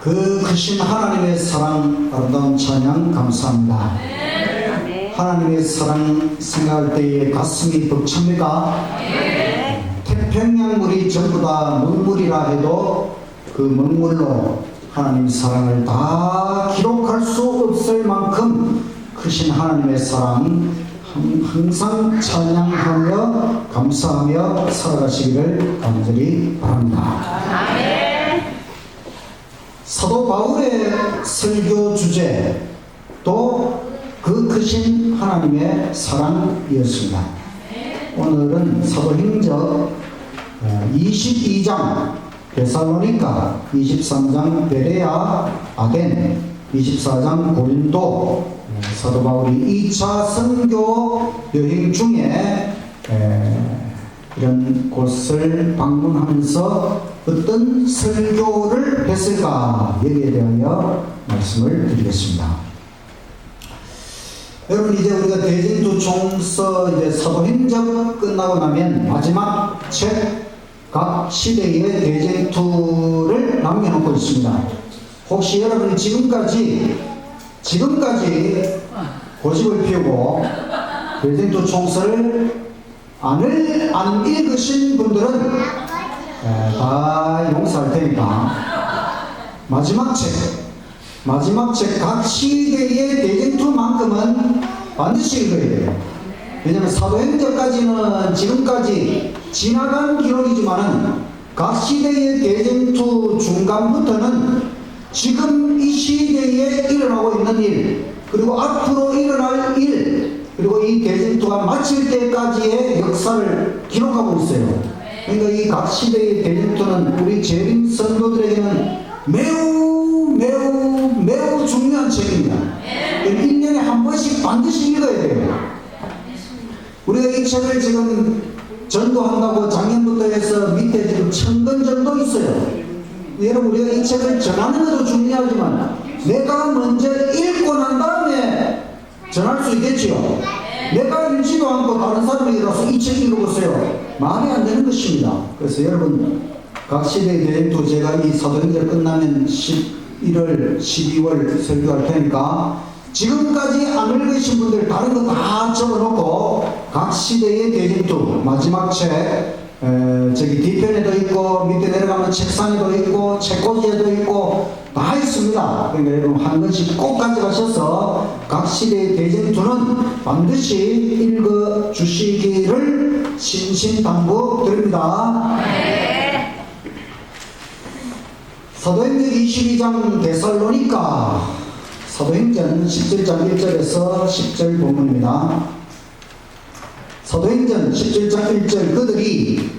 그 크신 하나님의 사랑, 아름다운 찬양 감사합니다. 하나님의 사랑 생각할 때에 가슴이 벅찹니다. 태평양물이 전부 다 먹물이라 해도 그 먹물로 하나님의 사랑을 다 기록할 수 없을 만큼 크신 하나님의 사랑 항상 찬양하며 감사하며 살아가시기를 간절히 바랍니다. 사도 바울의 설교 주제 또 그 크신 하나님의 사랑이었습니다. 오늘은 사도행전 22장 데살로니가, 23장 베레아 아덴, 24장 고린도, 사도 바울이 2차 선교 여행 중에 이런 곳을 방문하면서 어떤 설교를 했을까 여기에 대하여 말씀을 드리겠습니다. 여러분, 이제 우리가 대진투총서 이제 사도행전 끝나고 나면 마지막 책 각 시대의 대쟁투를 남겨놓고 있습니다. 혹시 여러분이 지금까지 고집을 피우고 대쟁투총서를 안 읽으신 분들은 다 용서할 테니까 마지막 책 각 시대의 대쟁투만큼은 반드시 읽어야 돼요. 왜냐하면 사도행전까지는 지금까지 지나간 기록이지만은 각 시대의 대쟁투 중간부터는 지금 이 시대에 일어나고 있는 일, 그리고 앞으로 일어날 일, 그리고 이 대쟁투가 마칠 때까지의 역사를 기록하고 있어요. 그러니까 이 각 시대의 대쟁투는 우리 재림 선도들에게는 매우 중요한 책입니다. 1년에 한 번씩 반드시 읽어야 돼요. 우리가 이 책을 지금 전도한다고 작년부터 해서 밑에 지금 1000권 정도 있어요. 여러분, 우리가 이 책을 전하는 것도 중요하지만 내가 먼저 읽고 난 다음에 전할 수 있겠지요. 내가 읽지도 않고 다른 사람에게 가서 이 책 읽어보세요. 말이 안 되는 것입니다. 그래서 여러분, 각 시대의 대쟁투 제가 이 사도행전 끝나면 11월, 12월 설교할 테니까 지금까지 안 읽으신 분들 다른 거 다 적어놓고 각 시대의 대쟁투 마지막 책 저기 뒤편에도 있고 밑에 내려가면 책상에도 있고 책꽂이에도 있고 다 있습니다. 그러니까 여러분 한 권씩 꼭 가져가셔서 각 시대의 대쟁투는 반드시 읽어 주시기를 신신당부 드립니다. 사도행전 22장 데살로니가, 사도행전 17장 1절에서 10절 본문입니다. 사도행전 17장 1절 그들이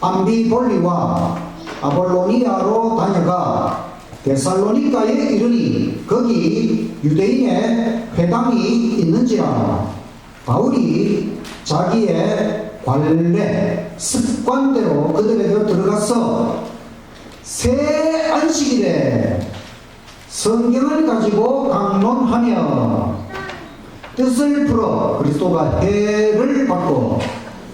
암비볼리와 아볼로니아로 다녀가 데살로니가에 이르니 거기 유대인의 회당이 있는지라 바울이 자기의 관례 습관대로 그들에게 들어가서 새 안식일에 성경을 가지고 강론하며 뜻을 풀어 그리스도가 해를 받고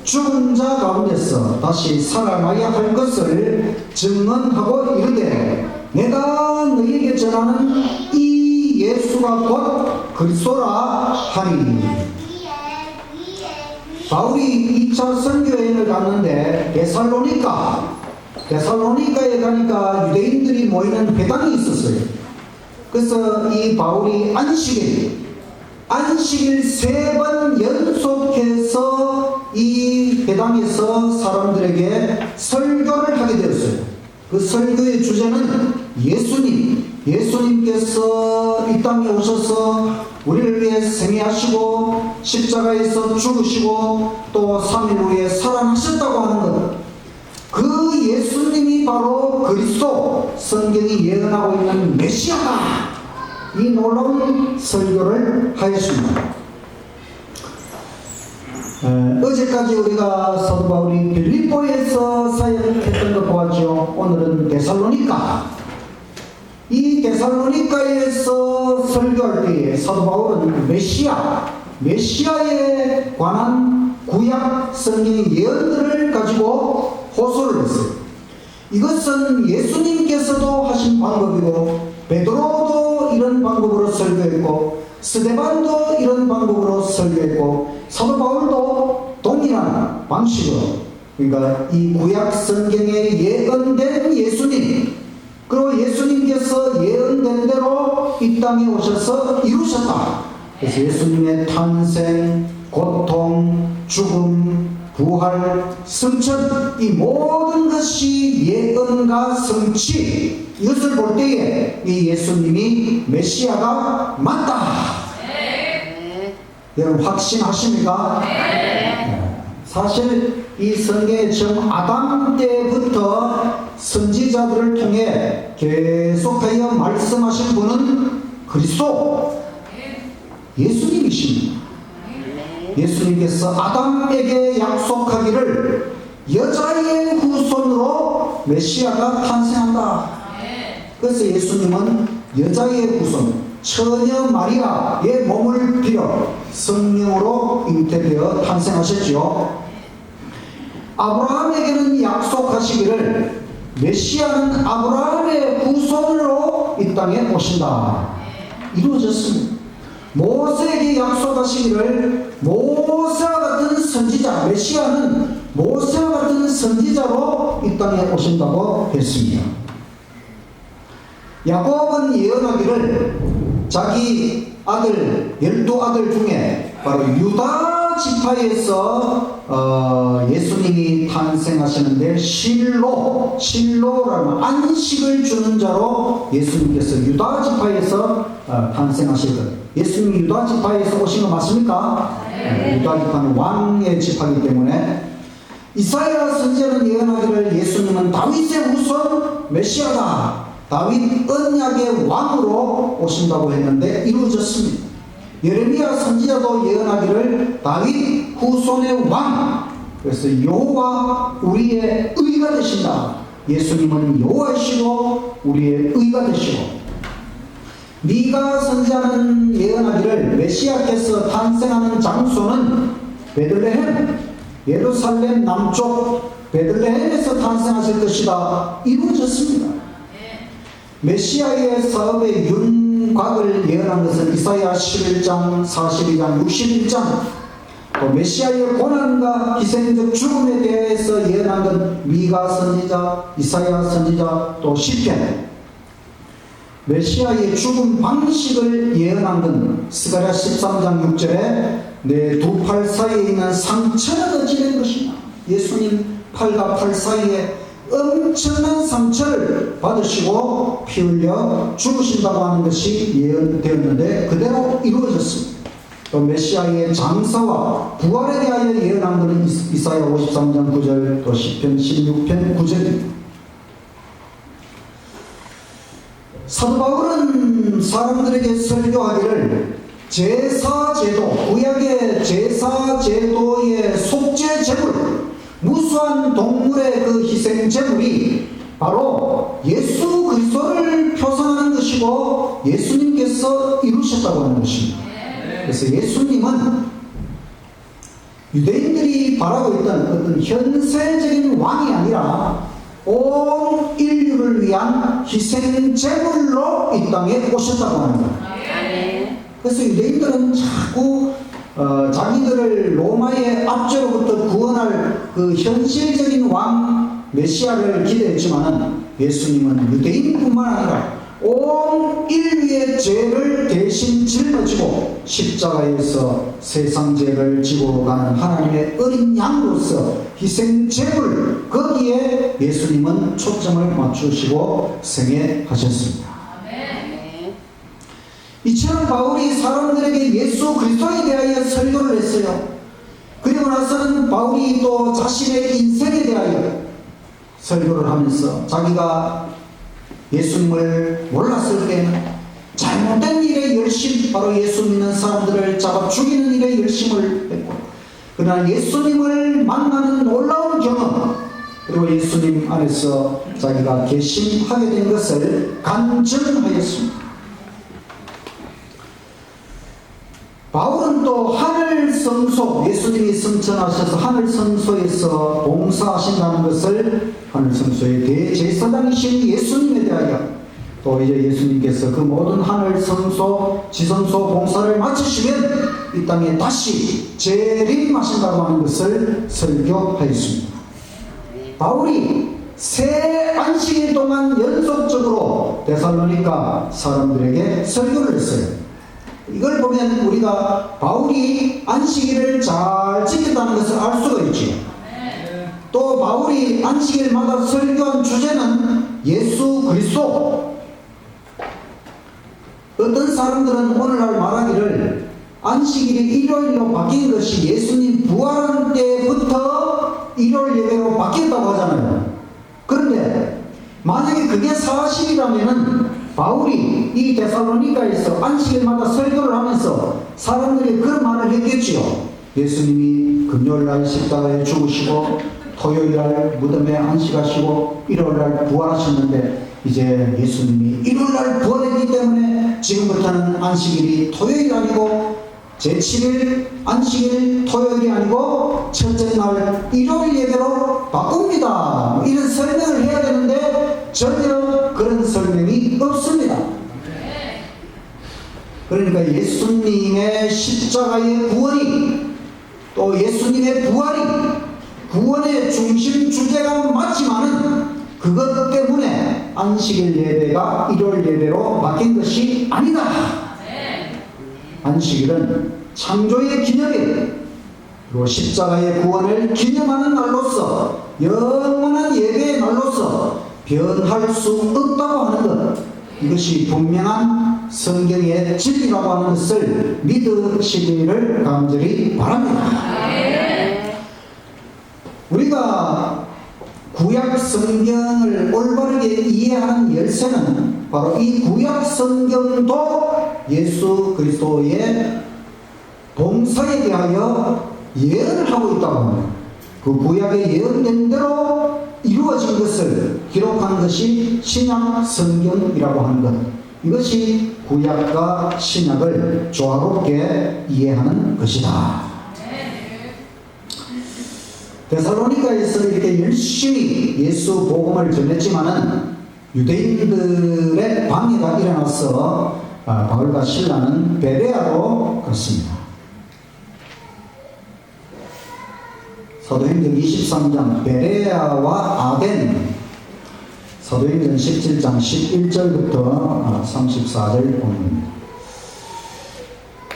죽은 자 가운데서 다시 살아나야 할 것을 증언하고 이르되 내가 너희에게 전하는 이 예수가 곧 그리스도라 하니. 바울이 2차 선교여행을 갔는데 데살로니가에 가니까 유대인들이 모이는 회당이 있었어요. 그래서 이 바울이 안식일 3번 연속해서 이 회당에서 사람들에게 설교를 하게 되었어요. 그 설교의 주제는 예수님께서 이 땅에 오셔서 우리를 위해 생애하시고 십자가에서 죽으시고 또 3일 후에 살아나셨다고 하는 것. 그 예수님이 바로 그리스도, 성경이 예언하고 있는 메시아다. 이 놀라운 설교를 하였습니다. 어제까지 우리가 사도 바울이 빌립보에서 사역했던 거 보았죠. 오늘은 데살로니가. 이 데살로니가에서 설교할 때에 사도 바울은 메시아에 관한 구약 성경의 예언들을 가지고 호소를 했어요. 이것은 예수님께서도 하신 방법이고 베드로도 이런 방법으로 설교했고 스데반도 이런 방법으로 설교했고 사도 바울도 동일한 방식으로, 그러니까 이 구약 성경에 예언된 예수님, 그리고 예수님께서 예언된 대로 이 땅에 오셔서 이루셨다. 그래서 예수님의 탄생, 고통, 죽음, 부활, 승천, 이 모든 것이 예언과 성취, 이것을 볼 때에 이 예수님이 메시아가 맞다. 네. 여러분 확신하십니까? 네. 사실 이 성경에 처음 아담 때부터 선지자들을 통해 계속하여 말씀하신 분은 그리스도 예수님이십니다. 예수님께서 아담에게 약속하기를 여자의 후손으로 메시아가 탄생한다. 그래서 예수님은 여자의 후손, 처녀 마리아의 몸을 빌어 성령으로 잉태되어 탄생하셨지요. 아브라함에게는 약속하시기를 메시아는 아브라함의 후손으로 이 땅에 오신다. 이루어졌습니다. 모세에게 약속하시기를 모세와 같은 선지자, 메시아는 모세와 같은 선지자로 이 땅에 오신다고 했습니다. 야곱은 예언하기를 자기 아들, 12아들 중에 바로 유다 지파에서 예수님이 탄생하시는데 실로라는 안식을 주는 자로 예수님께서 유다 지파에서 탄생하실 것. 예수님이 유다 지파에서 오신 거 맞습니까? 네. 유다 지파는 왕의 지파이기 때문에 이사야 선지자는 예언하기를 예수님은 다윗의 후손 메시아다. 다윗 언약의 왕으로 오신다고 했는데 이루어졌습니다. 예레미야 선지자도 예언하기를 다윗 후손의 왕, 그래서 여호와 우리의 의가 되신다. 예수님은 여호와이시고 우리의 의가 되시고, 미가 선지자는 예언하기를 메시아께서 탄생하는 장소는 베들레헴, 예루살렘 남쪽 베들레헴에서 탄생하실 것이다. 이루어졌습니다. 메시아의 사업의 윤곽을 예언한 것은 이사야 11장, 42장, 61장, 또 메시아의 고난과 희생적 죽음에 대해서 예언한 건 미가 선지자, 이사야 선지자, 또 시편. 메시아의 죽음 방식을 예언한 건 스가랴 13장 6절에 내 두 팔 사이에 있는 상처를 어찌된 것이냐. 예수님 팔과 팔 사이에 엄청난 상처를 받으시고 피 흘려 죽으신다고 하는 것이 예언되었는데 그대로 이루어졌습니다. 또 메시아의 장사와 부활에 대하여 예언한 것은 이사야 53장 9절, 또 시편 16편 9절입니다. 사도 바울은 사람들에게 설교하기를 제사제도, 구약의 제사제도의 속죄 제물, 무수한 동물의 그 희생 제물이 바로 예수 그리스도를 표상하는 것이고 예수님께서 이루셨다고 하는 것입니다. 그래서 예수님은 유대인들이 바라고 있던 어떤 현세적인 왕이 아니라 온 인류를 위한 희생 제물로 이 땅에 오셨다고 하는 거예요. 그래서 유대인들은 자꾸 자기들을 로마의 압제로부터 구원할 그 현실적인 왕 메시아를 기대했지만 예수님은 유대인뿐만 아니라 온 인류의 죄를 대신 짊어지고 십자가에서 세상 죄를 지고 가는 하나님의 어린 양으로서 희생 제물, 거기에 예수님은 초점을 맞추시고 생애하셨습니다. 이처럼 바울이 사람들에게 예수 그리스도에 대하여 설교를 했어요. 그리고 나서는 바울이 또 자신의 인생에 대하여 설교를 하면서 자기가 예수님을 몰랐을 때는 잘못된 일에 열심, 바로 예수 믿는 사람들을 잡아 죽이는 일에 열심을 했고, 그러나 예수님을 만나는 놀라운 경험, 그리고 예수님 안에서 자기가 개심하게 된 것을 간증하였습니다. 바울은 또 하늘 성소, 예수님이 승천하셔서 하늘 성소에서 봉사하신다는 것을 하늘 성소의 대제사장이신 예수님에 대하여 또 이제 예수님께서 그 모든 하늘 성소, 지성소 봉사를 마치시면 이 땅에 다시 재림하신다고 하는 것을 설교하였습니다. 바울이 세 안식일 동안 연속적으로 데살로니가 사람들에게 설교를 했어요. 이걸 보면 우리가 바울이 안식일을 잘 지켰다는 것을 알 수가 있죠. 또 바울이 안식일마다 설교한 주제는 예수 그리스도. 어떤 사람들은 오늘날 말하기를 안식일이 일요일로 바뀐 것이 예수님 부활한 때부터 일요일 예배로 바뀌었다고 하잖아요. 그런데 만약에 그게 사실이라면은 바울이 이 데살로니가에서 안식일마다 설교를 하면서 사람들이 그런 말을 했겠지요. 예수님이 금요일날 십자가에 죽으시고 토요일날 무덤에 안식하시고 일요일날 부활하셨는데 이제 예수님이 일요일날 부활했기 때문에 지금부터는 안식일이 토요일이 아니고 제7일 안식일 토요일이 아니고 첫째 날 일요일 예배로 바꿉니다. 이런 설명을 해야 되는데 전혀 그런 설명이 없습니다. 그러니까 예수님의 십자가의 구원이 또 예수님의 부활이 구원의 중심 주제가 맞지만은 그것 때문에 안식일 예배가 일요일 예배로 바뀐 것이 아니다. 안식일은 창조의 기념일, 그리고 십자가의 구원을 기념하는 날로서 영원한 예배의 날로서 변할 수 없다고 하는 것, 이것이 분명한 성경의 진리라고 하는 것을 믿으시기를 간절히 바랍니다. 우리가 구약 성경을 올바르게 이해하는 열쇠는 바로 이 구약 성경도 예수 그리스도의 봉사에 대하여 예언을 하고 있다고 합니다. 그 구약의 예언된 대로 이루어진 것을 기록한 것이 신약 성경이라고 하는 것, 이것이 구약과 신약을 조화롭게 이해하는 것이다. 데살로니가에서 이렇게 열심히 예수 복음을 전했지만은 유대인들의 방해가 일어나서 바울과 실라는 베레아로 갔습니다. 사도행전 23장 베레아와 아덴, 사도행전 17장 11절부터 34절 보면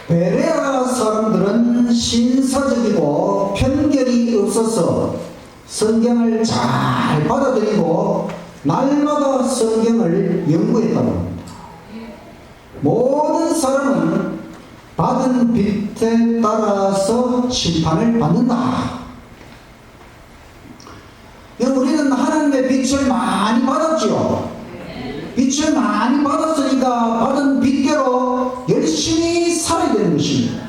베레아 사람들은 신사적이고 편견이 없어서 성경을 잘 받아들이고 날마다 성경을 연구했다고 합니다. 모든 사람은 받은 빛에 따라서 심판을 받는다. 우리는 하나님의 빛을 많이 받았죠. 빛을 많이 받았으니까 받은 빛대로 열심히 살아야 되는 것입니다.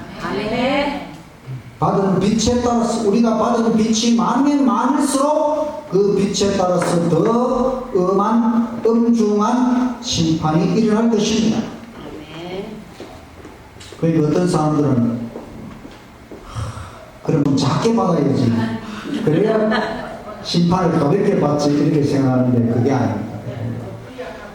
받은 빛에 따라서, 우리가 받은 빛이 많으면 많을수록 그 빛에 따라서 더 엄한 엄중한 심판이 일어날 것입니다. 그러니까 어떤 사람들은 그러면 작게 받아야지, 그래야 심판을 가볍게 받지, 이렇게 생각하는데 그게 아닙니다.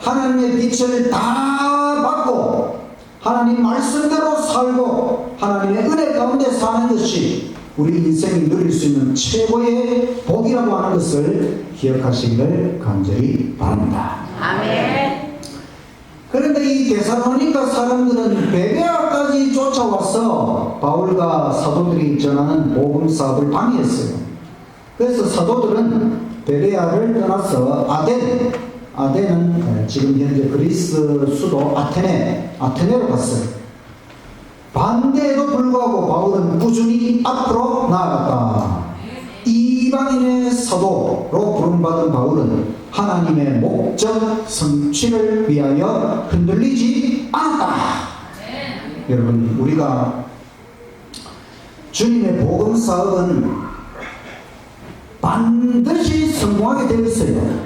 하나님의 빛을 다 받고 하나님 말씀대로 살고 하나님의 은혜 가운데 사는 것이 우리 인생이 누릴 수 있는 최고의 복이라고 하는 것을 기억하시기를 간절히 바랍니다. 아멘. 그런데 이 데살로니가 사람들은 베레아까지 쫓아와서 바울과 사도들이 전하는 복음 사업을 방해했어요. 그래서 사도들은 베레아를 떠나서 아덴은 지금 현재 그리스 수도 아테네로 갔어요. 반대에도 불구하고 바울은 꾸준히 앞으로 나아갔다. 이방인의 사도로 부름받은 바울은 하나님의 목적 성취를 위하여 흔들리지 않았다. 여러분, 우리가 주님의 복음 사업은 반드시 성공하게 되어 있어요.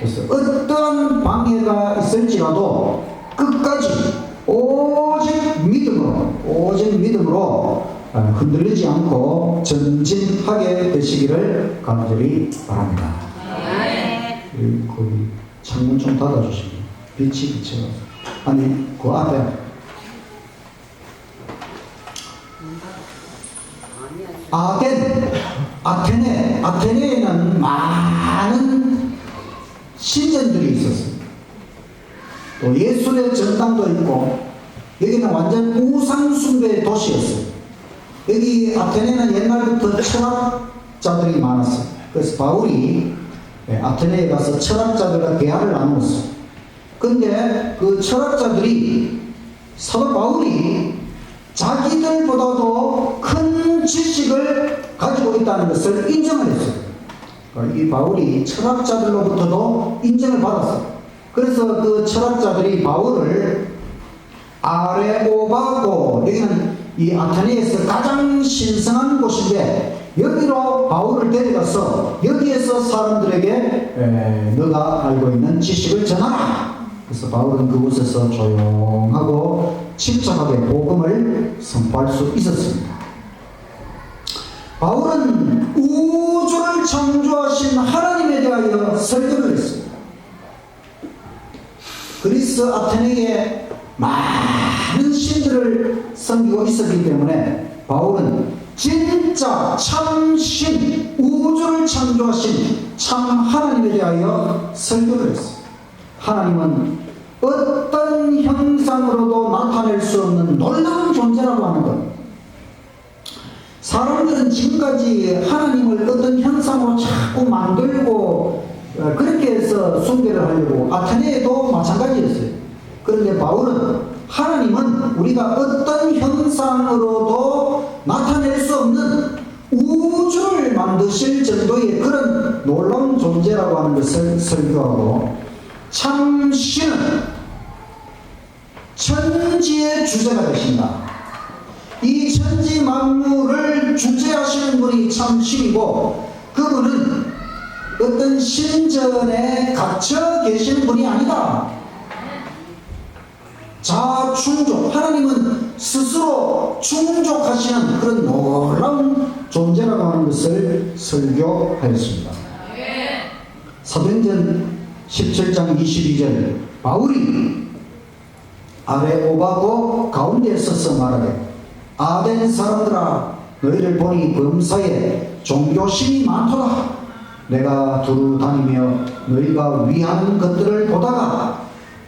그래서 어떠한 방해가 있을지라도 끝까지 오직 믿음으로, 오직 믿음으로 흔들리지 않고 전진하게 되시기를 간절히 바랍니다. 그 창문 좀 닫아주시면 빛이 비쳐요. 아니 그 앞에 아테네에는 많은 신전들이 있었습니다. 또 예술의 전당도 있고 여기는 완전 우상 숭배의 도시였어요. 여기 아테네는 옛날부터 철학자들이 많았어요. 그래서 바울이 아테네에 가서 철학자들과 대화를 나누었어요. 근데 그 철학자들이 사도 바울이 자기들보다도 큰 지식을 가지고 있다는 것을 인정을 했어요. 이 바울이 철학자들로부터도 인정을 받았어요. 그래서 그 철학자들이 바울을 아레오바고, 여기는 이 아테네에서 가장 신성한 곳인데 여기로 바울을 데려가서 여기에서 사람들에게 너가 알고 있는 지식을 전하라. 그래서 바울은 그곳에서 조용하고 침착하게 복음을 선포할 수 있었습니다. 바울은 우주를 창조하신 하나님에 대하여 설교를 했습니다. 그리스 아테네에 많은 신들을 섬기고 있었기 때문에 바울은 진짜 참신, 우주를 창조하신 참 하나님에 대하여 설교를 했습니다. 하나님은 어떤 형상으로도 나타낼 수 없는 놀라운 존재라고 하는 것. 사람들은 지금까지 하나님을 어떤 형상으로 자꾸 만들고 그렇게 해서 숭배를 하려고, 아테네에도 마찬가지였어요. 그런데 바울은 하나님은 우리가 어떤 형상으로도 나타낼 수 없는 우주를 만드실 정도의 그런 놀라운 존재라고 하는 것을 설교하고, 참 신은 천지의 주제가 되신다. 이 천지 만물을 주재하시는 분이 참 신이고, 그분은 어떤 신전에 갇혀 계시는 분이 아니다. 자충족, 하나님은 스스로 충족하시는 그런 놀라운 존재라고 하는 것을 설교하였습니다. 사도행전 17장 22절, 바울이 아레오바고 가운데에 서서 말하되 아덴 사람들아, 너희를 보니 범사에 종교심이 많도다. 내가 두루 다니며 너희가 위하는 것들을 보다가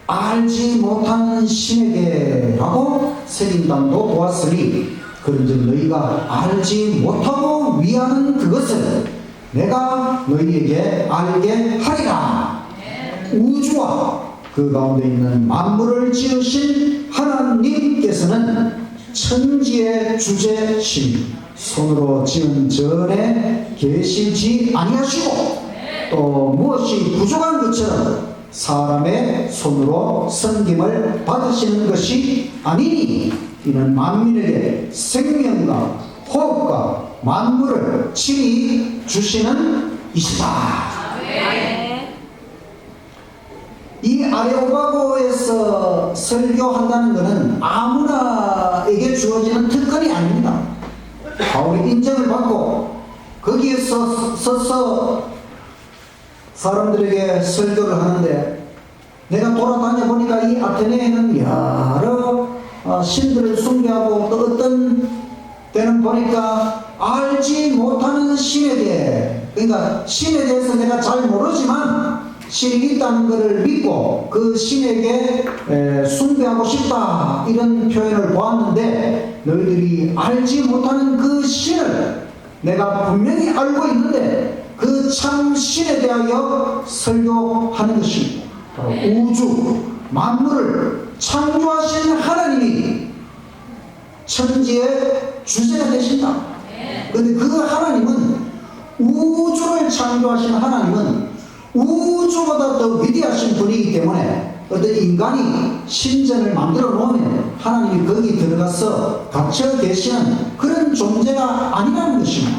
알지 못하는 신에게라고 새긴담도 보았으니, 그런즉 너희가 알지 못하고 위하는 그것을 내가 너희에게 알게 하리라. 우주와 그 가운데 있는 만물을 지으신 하나님께서는 천지의 주제신, 손으로 지은 전에 계시지 아니하시고 또 무엇이 부족한 것처럼 사람의 손으로 섬김을 받으시는 것이 아니니, 이는 만민에게 생명과 호흡과 만물을 친히 주시는 이시다. 이 아레오바고에서 설교한다는 것은 아무나에게 주어지는 특권이 아닙니다. 바울이 인정을 받고 거기에서 서서 사람들에게 설교를 하는데, 내가 돌아다녀 보니까 이 아테네에는 여러 신들을 숭배하고, 또 어떤 때는 보니까 알지 못하는 신에 대해, 그러니까 신에 대해서 내가 잘 모르지만 신이 있다는 것을 믿고 그 신에게 숭배하고 싶다, 이런 표현을 보았는데, 너희들이 알지 못하는 그 신을 내가 분명히 알고 있는데 그 참 신에 대하여 설교하는 것이 바로 우주 만물을 창조하신 하나님이 천지의 주제가 되신다. 그런데 그 하나님은, 우주를 창조하신 하나님은 우주보다 더 위대하신 분이기 때문에 어떤 인간이 신전을 만들어 놓으면 하나님이 거기 들어가서 갇혀 계시는 그런 존재가 아니라는 것입니다.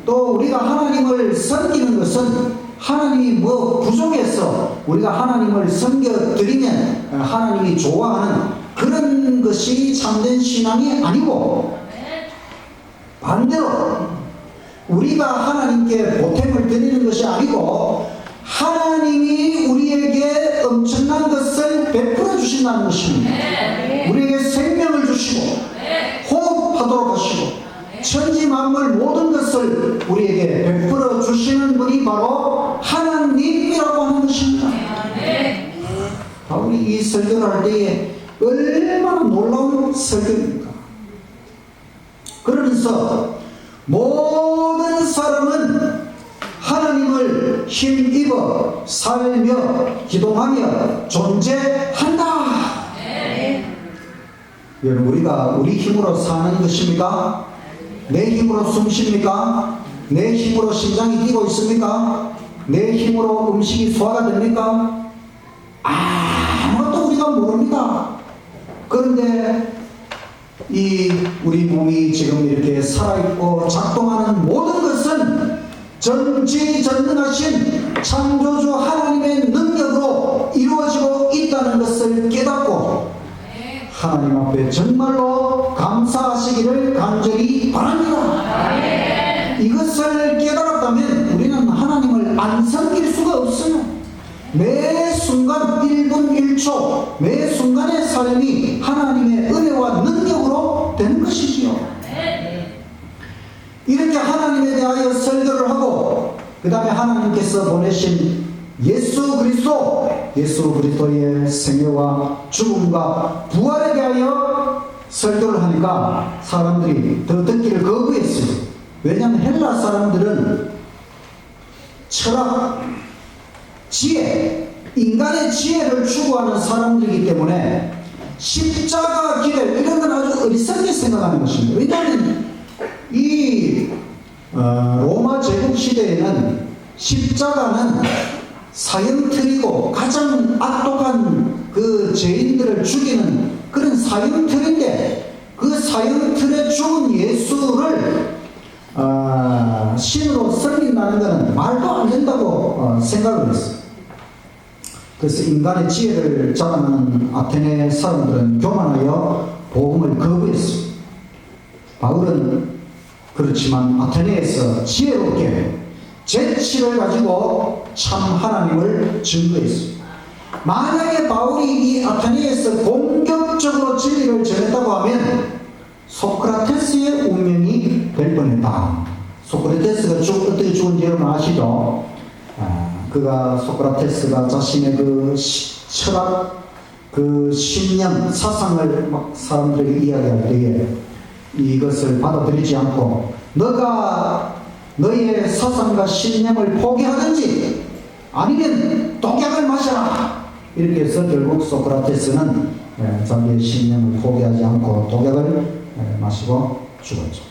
또 우리가 하나님을 섬기는 것은 하나님이 뭐 부족해서 우리가 하나님을 섬겨드리면 하나님이 좋아하는 그런 것이 참된 신앙이 아니고, 반대로 우리가 하나님께 보탬을 드리는 것이 아니고 하나님이 우리에게 엄청난 것을 베풀어 주신다는 것입니다. 우리에게 생명을 주시고 호흡하도록 하시고 천지 만물 모든 것을 우리에게 베풀어 주시는 분이 바로 하나님이라고 하는 것입니다. 바울이 이 설교를 할 때에 얼마나 놀라운 설교입니까? 그러면서 모든 사람은 하나님을 힘입어 살며 기도하며 존재한다. 여러분, 우리가 우리 힘으로 사는 것입니까? 내 힘으로 숨 쉽니까? 내 힘으로 심장이 뛰고 있습니까? 내 힘으로 음식이 소화가 됩니까? 아무것도 우리가 모릅니다. 그런데 우리 몸이 지금 이렇게 살아있고 작동하는 모든 것은 전지전능하신 창조주 하나님의 능력으로 이루어지고 있다는 것을 깨닫고 하나님 앞에 정말로 감사하시기를 간절히 바랍니다. 이것을 깨달았다면 우리는 하나님을 안 섬길 수가 없어요. 매 순간 1분 1초 매 순간의 삶이 하나님의 은혜와 능력으로 되는 것이지요. 이렇게 하나님에 대하여 설교를 하고 그 다음에 하나님께서 보내신 예수 그리스도의 생애와 죽음과 부활에 대하여 설교를 하니까 사람들이 더 듣기를 거부했어요. 왜냐하면 헬라 사람들은 철학, 지혜, 인간의 지혜를 추구하는 사람들이기 때문에 십자가 기대 이런 건 아주 어리석게 생각하는 것입니다. 왜냐하면 이 로마 제국 시대에는 십자가는 사형틀이고 가장 악독한 그 죄인들을 죽이는 그런 사형틀인데 그 사형틀에 죽은 예수를 신으로 섬긴다는 것은 말도 안 된다고 생각을 했어요. 그래서 인간의 지혜를 자랑하는 아테네 사람들은 교만하여 복음을 거부했어요. 바울은 그렇지만 아테네에서 지혜롭게 재치를 가지고 참 하나님을 증거했어요. 만약에 바울이 이 아테네에서 공격적으로 진리를 전했다고 하면 소크라테스의 운명이 될 뻔했다. 소크라테스가 어떻게 죽은지 여러분 아시죠? 소크라테스가 자신의 그 철학, 그 신념, 사상을 막 사람들에게 이야기할 때에 이것을 받아들이지 않고 너가 너의 사상과 신념을 포기하든지 아니면 독약을 마셔라 이렇게 해서 결국 소크라테스는 자기의 신념을 포기하지 않고 독약을 마시고 죽었죠.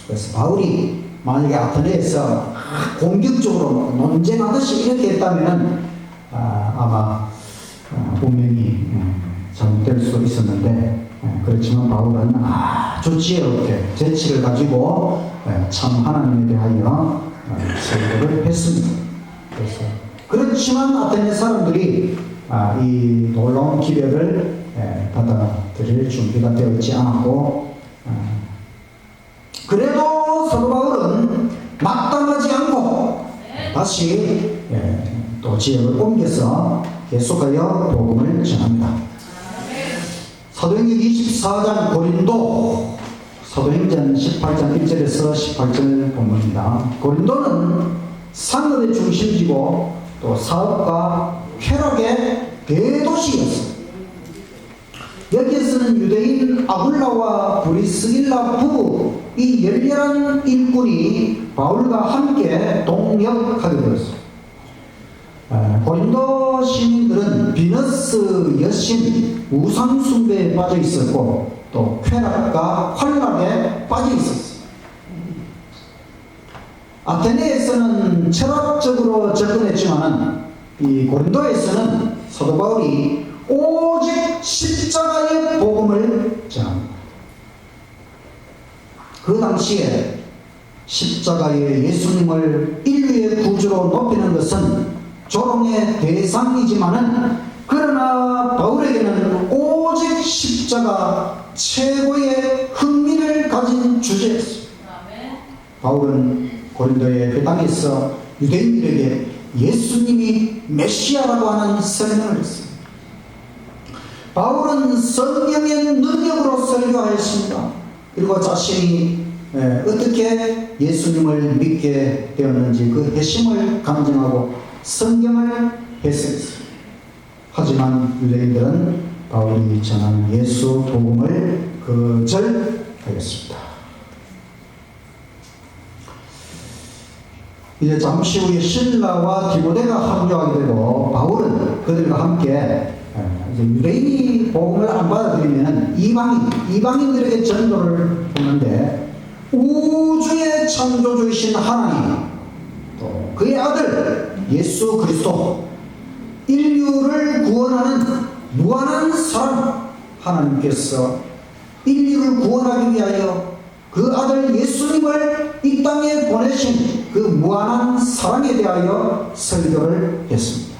그래서 바울이 만약에 아테네에서 공격적으로 논쟁하듯이 이렇게 했다면 아마 운명이 잘못될 수 있었는데 그렇지만 바울은 아주 지혜롭게 재치를 가지고 참 하나님에 대하여 설교를 했습니다. 그래서 그렇지만 아테네 사람들이 이 놀라운 기별을 받아들일 준비가 되어 있지 않았고 그래도 사도 바울은 막당하지 않고 다시 또 지역을 옮겨서 계속하여 복음을 전합니다. 사도행전 24장 고린도 사도행전 18장 1절에서 18절 본문입니다. 고린도는 상업의 중심지고 또 사업과 쾌락의 대도시였습니다. 여기에서는 유대인 아굴라와 브리스길라 부부 이 열렬한 일꾼이 바울과 함께 동역하게 되었습니다. 고린도 시민들은 비너스 여신 우상 숭배에 빠져 있었고 또 쾌락과 활락에 빠져 있었어요. 아테네에서는 철학적으로 접근했지만 이 고린도에서는 사도 바울이 오직 십자가의 복음을 전합니다. 그 당시에 십자가의 예수님을 인류의 구주로 높이는 것은 조롱의 대상이지만은 그러나 바울에게는 오직 십자가 최고의 흥미를 가진 주제였습니다. 바울은 고린도의 회당에서 유대인들에게 예수님이 메시아라고 하는 설명을 했습니다. 바울은 성령의 능력으로 설교하였습니다. 그리고 자신이 어떻게 예수님을 믿게 되었는지 그 회심을 감정하고 성경을 해석했습니다. 하지만 유대인들은 바울이 전한 예수 복음을 거절하였습니다. 이제 잠시 후에 실라와 디모데가 합류하게 되고 바울은 그들과 함께 이제 유대인이 복음을 안 받아들이면 이방인들에게 전도를 하는데 우주의 창조주이신 하나님 또 그의 아들 예수 그리스도 인류를 구원하는 무한한 사랑 하나님께서 인류를 구원하기 위하여 그 아들 예수님을 이 땅에 보내신 그 무한한 사랑에 대하여 설교를 했습니다.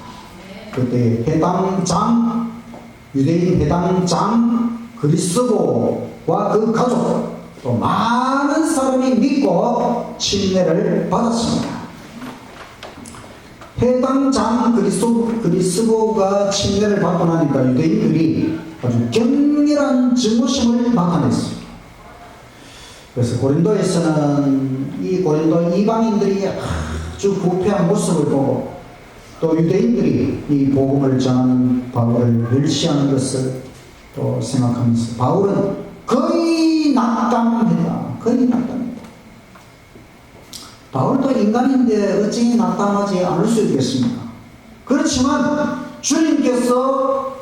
그때 해당장 유대인 해당장 그리스도와 그 가족 또 많은 사람이 믿고 침례를 받았습니다. 해당장 그리스도가 침례를 받고 나니까 유대인들이 아주 격렬한 증오심을 나타냈습니다. 그래서 고린도에서는 이 고린도 이방인들이 아주 부패한 모습을 보고 또 유대인들이 이 복음을 전하는 바울을 멸시하는 것을 또 생각하면서 바울은 거의 낙담합니다. 거의 낙담합니다. 바울도 인간인데 어찌 낙담하지 않을 수 있겠습니까? 그렇지만 주님께서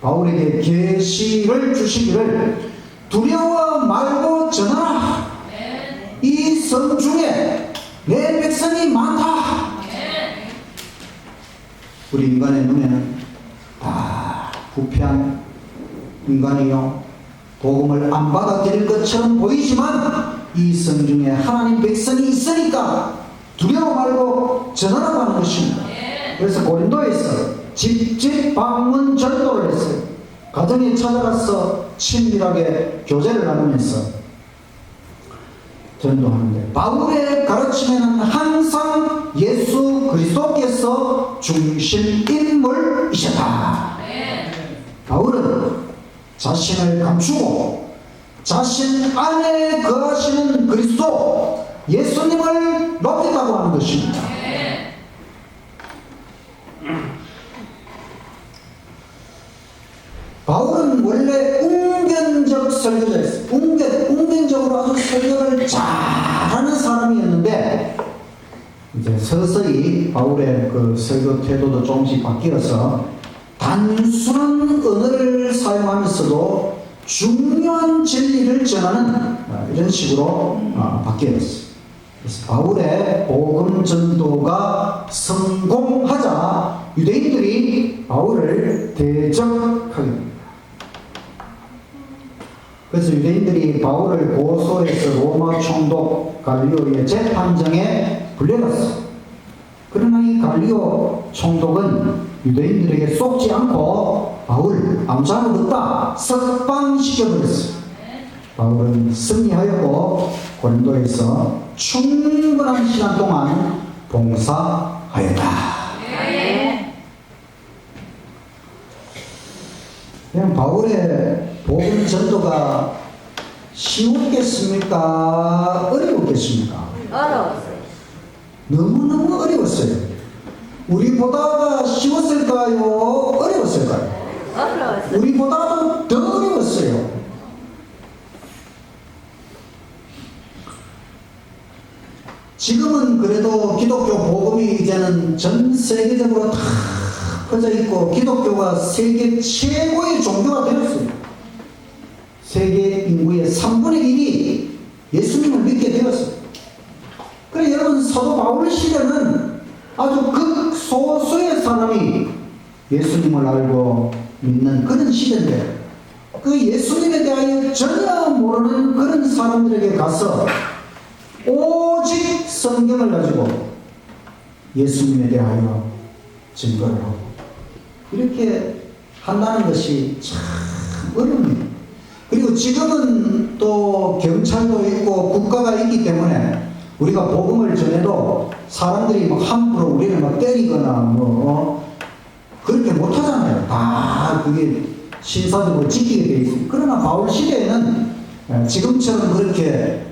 바울에게 계시를 주시기를 두려워 말고 전하라. 이 성 중에 내 백성이 많다. 우리 인간의 눈에는 다 부패한 인간이요 복음을 안 받아들일 것처럼 보이지만 이 성 중에 하나님 백성이 있으니까 두려워 말고 전하라고 하는 것입니다. 그래서 고린도에서 집집 방문 전도를 했어요. 가정에 찾아가서 친밀하게 교제를 나누면서 전도하는데 바울의 가르침에는 항상 예수 그리스도께서 중심 인물이셨다. 바울은 자신을 감추고 자신 안에 거하시는 그리스도 예수님을 높였다고 하는 것입니다. 바울은 원래 웅변적 설교자였어요. 웅변적으로 아주 설교를 잘하는 사람이었는데 이제 서서히 바울의 그 설교 태도도 조금씩 바뀌어서 단순한 언어를 사용하면서도 중요한 진리를 전하는 이런 식으로 바뀌었어요. 그래서 바울의 복음 전도가 성공하자 유대인들이 바울을 대적하게 됩니다. 그래서 유대인들이 바울을 고소해서 로마 총독 갈리오의 재판정에 불려갔어요. 그러나 이 갈리오 총독은 유대인들에게 속지 않고 바울 아무 잘못 없다 석방시켜버렸어요. 바울은 승리하였고 고린도에서 충분한 시간 동안 봉사하였다. 그냥 바울의 복음 전도가 쉬웠겠습니까? 어려웠겠습니까? 어려웠어요. 너무너무 어려웠어요. 우리보다 쉬웠을까요? 어려웠을까요? 어려웠어요. 우리보다도 더 어려웠어요. 지금은 그래도 기독교 복음이 이제는 전 세계적으로 다 퍼져 있고 기독교가 세계 최고의 종교가 되었어요. 세계 인구의 3분의 1이 예수님을 믿게 되었어요. 그래 여러분 사도 바울 시대는 아주 극소수의 사람이 예수님을 알고 믿는 그런 시대인데 그 예수님에 대하여 전혀 모르는 그런 사람들에게 가서 오직 성경을 가지고 예수님에 대하여 증거를 하고 이렇게 한다는 것이 참 어렵네요. 그리고 지금은 또 경찰도 있고 국가가 있기 때문에 우리가 복음을 전해도 사람들이 막 함부로 우리를 막 때리거나 그렇게 못하잖아요. 다 그게 신사적으로 지키게 돼 있습니다. 그러나 바울 시대에는 지금처럼 그렇게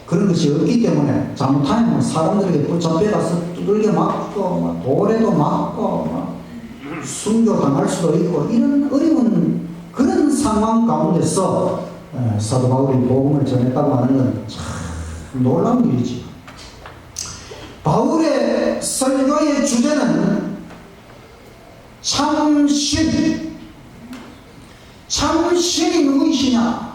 그런 것이 없기 때문에 잘못하면 사람들에게 붙잡혀가서 두들겨 맞고 막 돌에도 맞고 막 순교당할 수도 있고 이런 어려운 그런 상황 가운데서 사도 바울이 복음을 전했다고 하는 건 참 놀라운 일이지. 바울의 설교의 주제는 참신. 참신이 누구이시냐?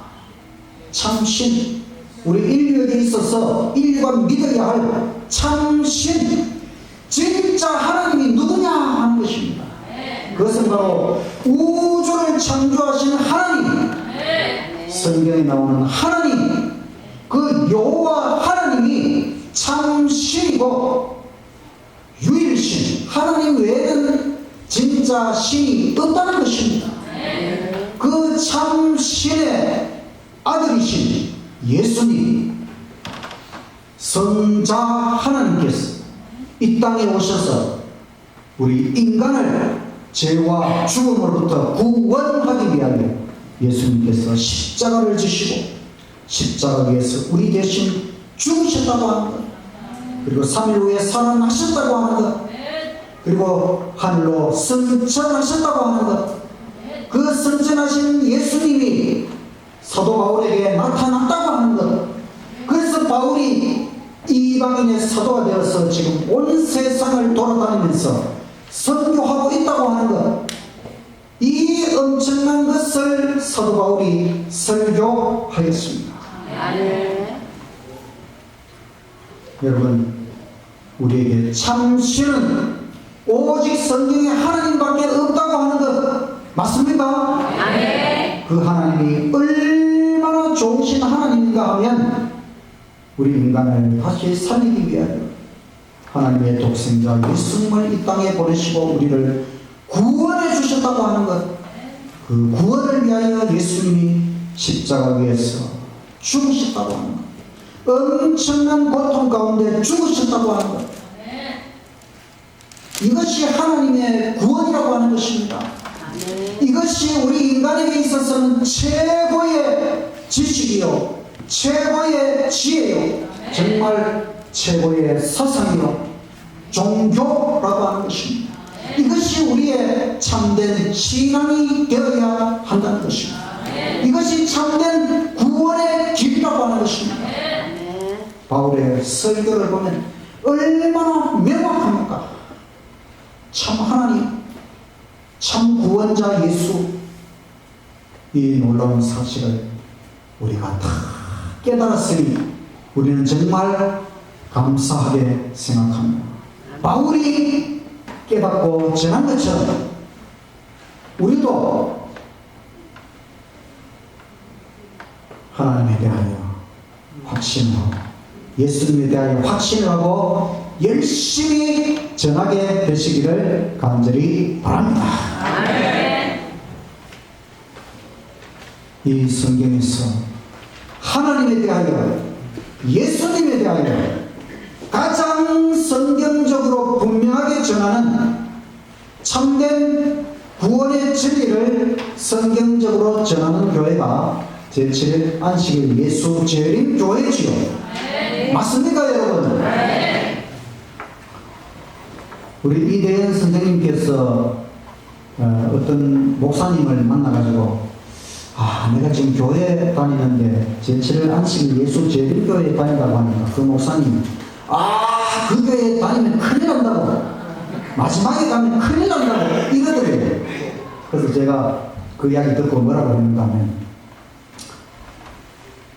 참신. 우리 인류에게 있어서 인류가 믿어야 할 참신. 진짜 하나님이 누구냐 하는 것입니다. 그것은 바로 우주를 창조하신 하나님, 성경에 나오는 하나님, 그 여호와 하나님이 참신이고 유일신, 하나님 외에는 진짜 신이 없다는 것입니다. 그 참신의 아들이신 예수님, 성자 하나님께서 이 땅에 오셔서 우리 인간을 죄와 죽음으로부터 구원하기 위하여 예수님께서 십자가를 지시고 십자가 위에서 우리 대신 죽으셨다고 하는 것, 그리고 3일 후에 살아나셨다고 하는 것, 그리고 하늘로 승천하셨다고 하는 것, 그 승천하신 예수님이 사도 바울에게 나타났다고 하는 것, 그래서 바울이 이방인의 사도가 되어서 지금 온 세상을 돌아다니면서 선교하고 있다고 하는 것, 이 엄청난 것을 사도 바울이 설교하였습니다. 여러분, 우리에게 참신은 오직 성경에 하나님밖에 없다고 하는 것 맞습니까? 그 하나님이 얼마나 좋으신 하나님인가 하면 우리 인간을 다시 살리기 위하여 하나님의 독생자 예수님을 이 땅에 보내시고 우리를 구원해 주셨다고 하는 것, 그 구원을 위하여 예수님이 십자가 위에서 죽으셨다고 하는 것, 엄청난 고통 가운데 죽으셨다고 하는 것, 이것이 하나님의 구원이라고 하는 것입니다. 이것이 우리 인간에게 있어서는 최고의 지식이요, 최고의 지혜요, 정말 최고의 사상이요, 종교라고 하는 것입니다. 이것이 우리의 참된 신앙이 되어야 한다는 것입니다. 이것이 참된 구원의 길이라고 하는 것입니다. 바울의 설교를 보면 얼마나 명확합니까? 참 하나님, 참 구원자 예수, 이 놀라운 사실을 우리가 다 깨달았으니 우리는 정말 감사하게 생각합니다. 바울이 깨닫고 전한 것처럼 우리도 하나님에 대하여 확신하고 예수님에 대하여 확신을 하고 열심히 전하게 되시기를 간절히 바랍니다. 이 성경에서 하나님에 대하여, 예수님에 대하여 가장 성경적으로 분명하게 전하는 참된 구원의 진리를 성경적으로 전하는 교회가 제7일 안식일 예수 재림 교회지요. 맞습니까, 여러분? 우리 이대현 선생님께서 어떤 목사님을 만나가지고, 내가 지금 교회 다니는데 제7일 안식일 예수 재림 교회에 다닌다고 하니까 그 목사님, 그 교회에 다니면 큰일 난다고, 마지막에 가면 큰일 난다고 이거더래요. 그래서 제가 그 이야기 듣고 뭐라고 했는가 하면,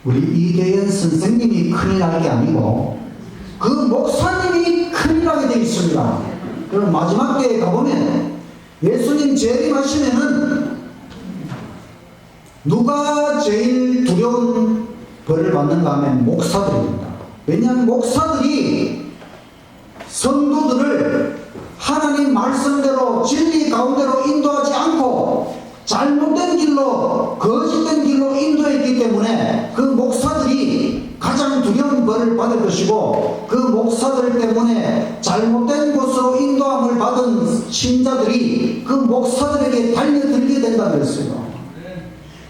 우리 이대현 선생님이 큰일 날 게 아니고 그 목사님이 큰일 나게 되어 있습니다. 그럼 마지막 때에 가보면 예수님 재림하시면은 누가 제일 두려운 벌을 받는가 하면 목사들입니다. 왜냐하면 목사들이 성도들을 하나님 말씀대로 진리 가운데로 인도하지 않고 잘못된 길로 될 것이고, 그 목사들 때문에 잘못된 곳으로 인도함을 받은 신자들이 그 목사들에게 달려들게 된다 그랬어요.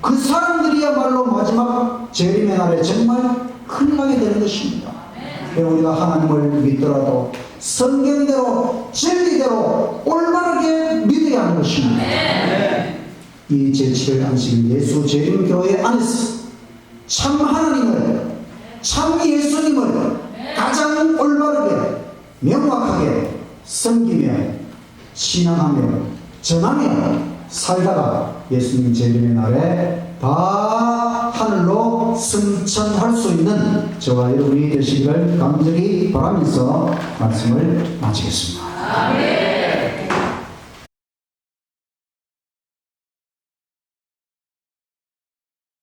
그 사람들이야말로 마지막 재림의 날에 정말 큰일 나게 되는 것입니다. 우리가 하나님을 믿더라도 성경대로 진리대로 올바르게 믿어야 하는 것입니다. 이 제7일 안식 예수 재림교회 안에서 참 하나님을, 참 예수님을 가장 올바르게 명확하게 섬기며 신앙하며 전하며 살다가 예수님 재림의 날에 다 하늘로 승천할 수 있는 저와 여러분이 되시기를 간절히 바라면서 말씀을 마치겠습니다. 아멘.